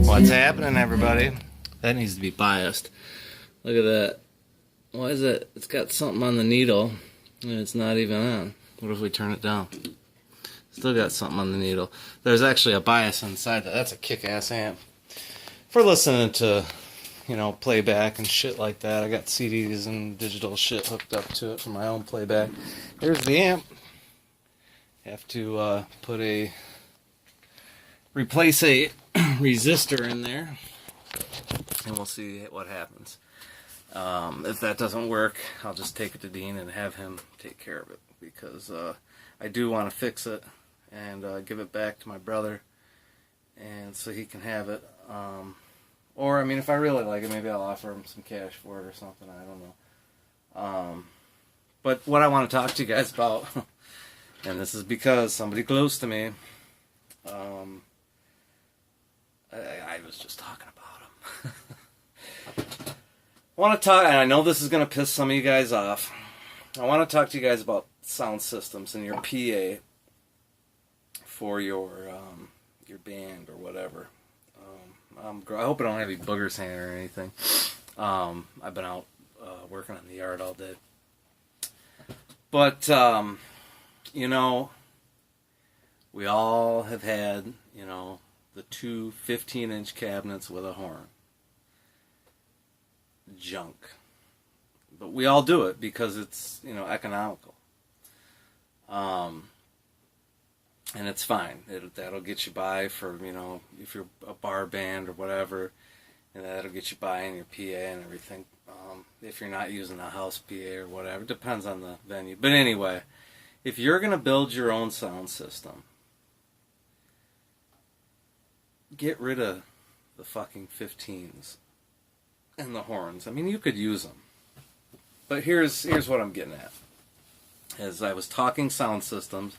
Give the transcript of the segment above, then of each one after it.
What's happening, everybody? That needs to be biased. Look at that. Why is it? It's got something on the needle, and it's not even on. What if we turn it down? Still got something on the needle. There's actually a bias inside that. That's a kick-ass amp. For listening to, playback and shit like that. I got CDs and digital shit hooked up to it for my own playback. Here's the amp. Have to replace a resistor in there, and we'll see what happens. If that doesn't work, I'll just take it to Dean and have him take care of it, because I do want to fix it and give it back to my brother, and so he can have it. Or, if I really like it, maybe I'll offer him some cash for it or something. I don't know. But what I want to talk to you guys about, and this is because somebody close to me, I was just talking about him. I want to talk, and I know this is going to piss some of you guys off. I want to talk to you guys about sound systems and your PA for your band or whatever. I hope I don't have any boogers hanging or anything. I've been out working on the yard all day. But, we all have had, the two 15-inch cabinets with a horn. Junk. But we all do it because it's, economical. And it's fine. That'll get you by for, if you're a bar band or whatever, and that'll get you by in your PA and everything. If you're not using a house PA or whatever, depends on the venue. But anyway, if you're going to build your own sound system, get rid of the fucking 15s and the horns. You could use them. But here's what I'm getting at. As I was talking sound systems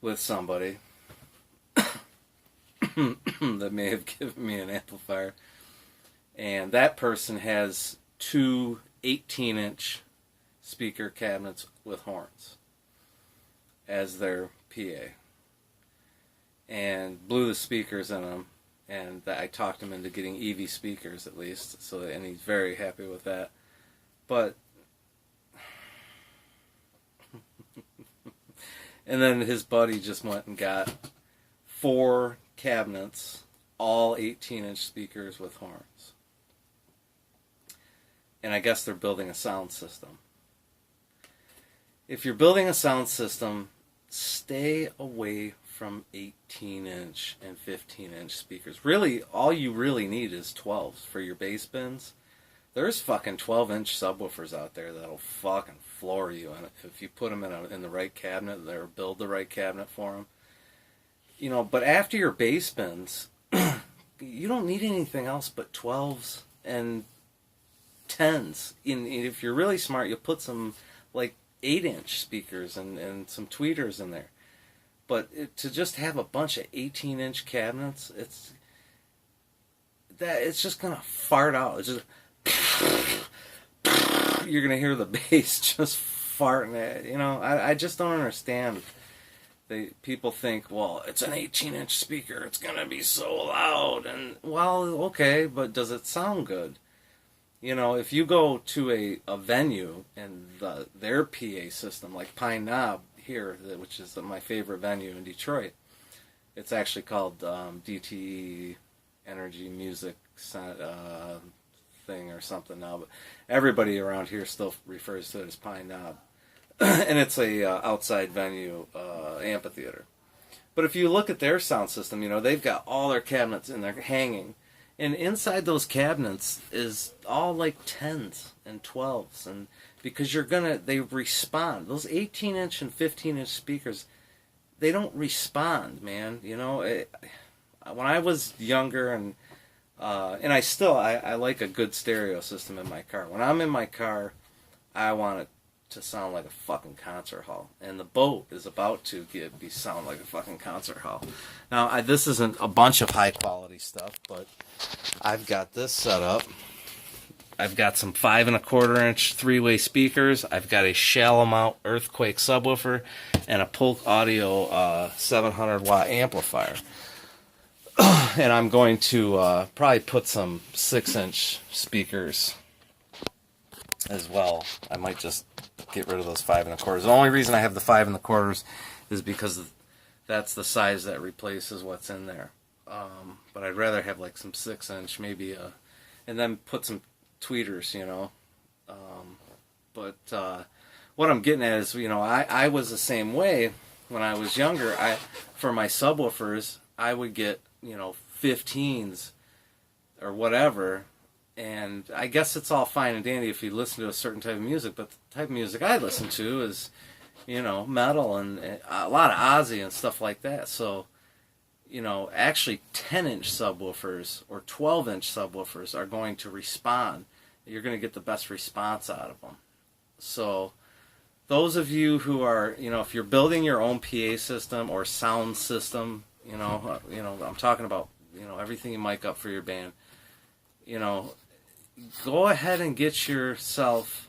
with somebody that may have given me an amplifier, and that person has two 18-inch speaker cabinets with horns as their PA, and blew the speakers in them, and I talked him into getting EV speakers at least, and he's very happy with that. But and then his buddy just went and got 4 cabinets, all 18-inch speakers with horns. And I guess they're building a sound system. If you're building a sound system, stay away from 18-inch and 15-inch speakers. Really, all you really need is 12s for your bass bins. There's fucking 12-inch subwoofers out there that'll fucking floor you, and if you put them in the right cabinet, or build the right cabinet for them. But after your bass bins, you don't need anything else but 12s and 10s. If you're really smart, you'll put some 8-inch speakers and some tweeters in there. But to just have a bunch of 18-inch cabinets, it's just gonna fart out. It's just you're gonna hear the bass just farting. I just don't understand. People think, well, it's an 18-inch speaker, it's gonna be so loud, and well, okay, but does it sound good? If you go to a venue and their PA system, like Pine Knob here, which is my favorite venue in Detroit, it's actually called DTE Energy Music thing or something now, but everybody around here still refers to it as Pine Knob. And it's a outside venue amphitheater. But if you look at their sound system, they've got all their cabinets in there hanging, and inside those cabinets is all 10s and 12s, and because they respond. Those 18-inch and 15-inch speakers, they don't respond, man. When I was younger, and I like a good stereo system in my car. When I'm in my car, I want it to sound like a fucking concert hall, and the boat is about to sound like a fucking concert hall. Now, this isn't a bunch of high quality stuff, but I've got this set up. I've got some 5 1/4-inch 3-way speakers. I've got a shallow mount Earthquake subwoofer and a Polk Audio 700 watt amplifier. And I'm going to probably put some 6-inch speakers as well. I might just get rid of those 5 1/4. The only reason I have the 5 1/4 is because that's the size that replaces what's in there. But I'd rather have like some 6-inch, maybe, and then put some tweeters, you know. But what I'm getting at is, you know, I was the same way when I was younger. For my subwoofers, I would get, you know, 15s or whatever, and I guess it's all fine and dandy if you listen to a certain type of music, but the type of music I listen to is, you know, metal and a lot of Ozzy and stuff like that. So, you know, actually 10-inch subwoofers or 12-inch subwoofers are going to respond. You're going to get the best response out of them. So those of you who are, you know, if you're building your own PA system or sound system, you know, I'm talking about, you know, everything you mic up for your band, you know, go ahead and get yourself,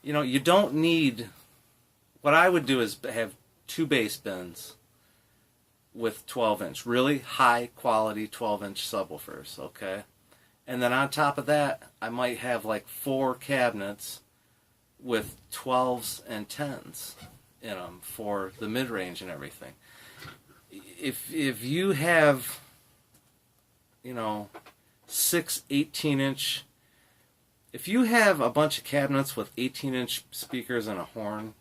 you know, you don't need, what I would do is have 2 bass bins with 12-inch, really high quality 12-inch subwoofers, okay? And then on top of that, I might have like 4 cabinets with 12s and 10s in them for the mid-range and everything. If you have, you know, 6 18-inch, if you have a bunch of cabinets with 18-inch speakers and a horn,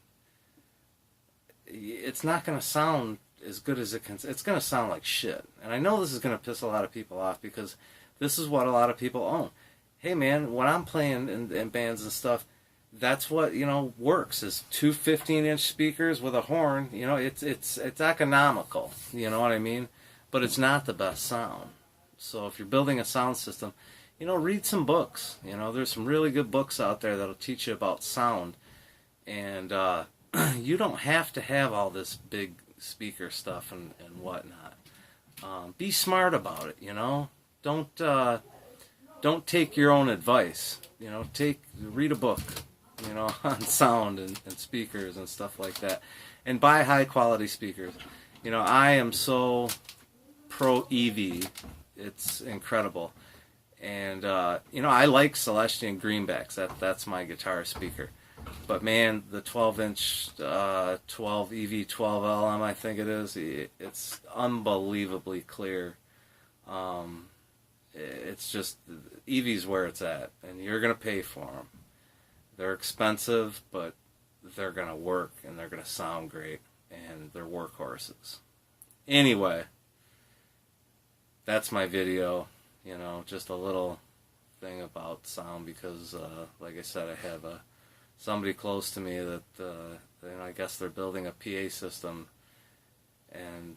it's not going to sound as good as it can. It's going to sound like shit. And I know this is going to piss a lot of people off because this is what a lot of people own. Hey man, when I'm playing in bands and stuff, that's what, you know, works, is 2 15-inch speakers with a horn. You know, it's economical, you know what I mean? But it's not the best sound. So if you're building a sound system, you know, read some books. You know, there's some really good books out there that'll teach you about sound. And you don't have to have all this big speaker stuff and whatnot. Be smart about it, you know. Don't take your own advice. You know, read a book, you know, on sound and speakers and stuff like that, and buy high quality speakers. You know, I am so pro Evie, it's incredible. And you know, I like Celestion Greenbacks. That's my guitar speaker. But man, the 12-inch 12 EV12LM, I think it is, it's unbelievably clear. It's just, Evie's where it's at, and you're going to pay for them. They're expensive, but they're going to work, and they're going to sound great, and they're workhorses. Anyway, that's my video, you know, just a little thing about sound, because, like I said, I have somebody close to me that, you know, I guess they're building a PA system, and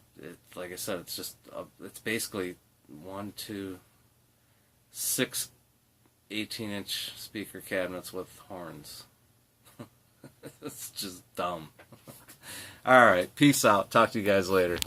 like I said, it's just, it's basically 1, 2, 6 18-inch speaker cabinets with horns. It's just dumb. All right, peace out. Talk to you guys later.